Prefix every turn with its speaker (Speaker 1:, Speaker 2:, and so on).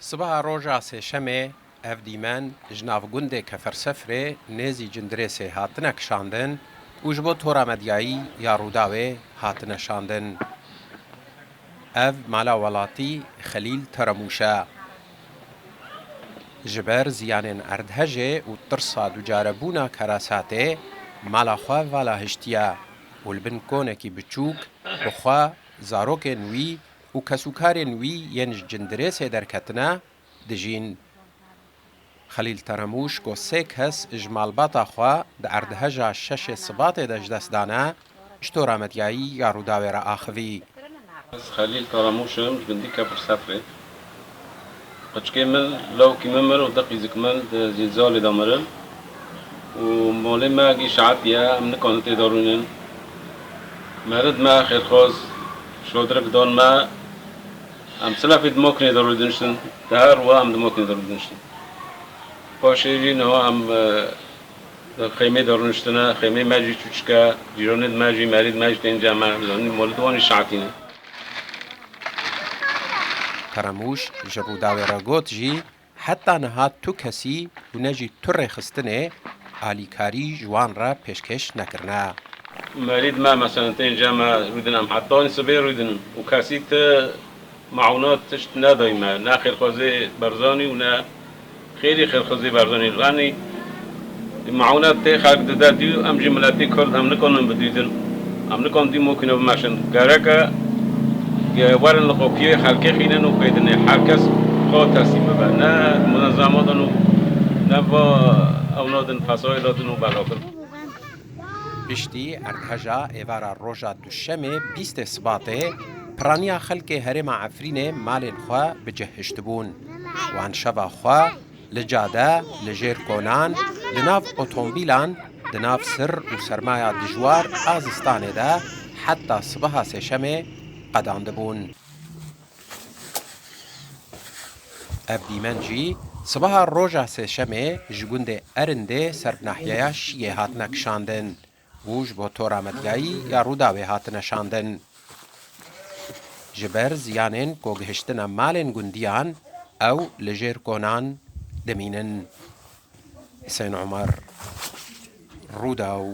Speaker 1: Sibaha roja sêşemê ev dîmen ji nav gundê Kefersefrê nêzî cindirêsê hatine kişandin û ji bo tora medyayî ya Rûdawê hatine şandin. Ev mala welatî Xelîl Teремûş e. Ji ber ziyanên erdhejê û tirsa ducarebûna kerasatê, mala xwe vala hiştiye û li bin konekî biçûk bi xwe, zarokên wî û kesûkarên wî yên ji cindirêsê derketine dijîn. Xelîl Teремûş got sê kes ji malbata xwe di erdheja şeşê Sibatê de ji dest dane, ji tora medyayî ya Rûdawê re axivî.
Speaker 2: Ez Xelîl Teремûşim ji gundî Kefersefrê. Qeçikê min lawkî min mir û deqîzik min di zîlzalê de mirin û malê me gîşeetî ye em nikarin tê de rûnin. Merid me xêrxwaz şodrek dan me em silafê di makinê de rû diniştin, di her û em di makinê de rû diniştin. Paşê jî niha em di xêmê de rûniştine, xêmê me jî çûçik e, cîranê me jî merîd me jî tên cem e, malê di wanî şeetîne.
Speaker 1: Teремûş ji Rûdawê re got jî heta niha tu kesî û ne jî tu rêxistinê alîkarî ji wan re pêşkêş nekirine.
Speaker 2: مريض ما مثلا تنجمع رودنا حتى نسبي رودنا وكاسيت معونات تشت دايما نا خير خوزي برزاني ونا خيري خير خوزي برزاني غني المعونات تي خلق دادي ام جملاتي كل ام نكون بديدن ام نكون دي ممكن بماشن غاركا ورن لقوكي خلقي خينن وبيدن حركس خو تسيب بنا منظمات نبا اولادن فصائلاتن وبلاكل
Speaker 1: Piştî erdheja êvara roja duşemê 20 Sibatê piraniya xelkê herêma Efrînê malên xwe bicihhiştibûn. Wan şeva xwe li cade, li jêr konan, li nav otomobîlan, di nav sir û sermaya dijwar a zistanê de heta sibaha sêşemê qedandibûn. Ev dîmen jî sibaha roja sêşemê ji gundê Erindê ser nahyeya Şiyê hatine kişandin û ji bo tora medyayî ya Rûdawê hatine şandin. Ji ber ziyanên ku gihiştina malên gundiyan ew li jêr konan dimînin. Hüseyin Umer, Rûdaw.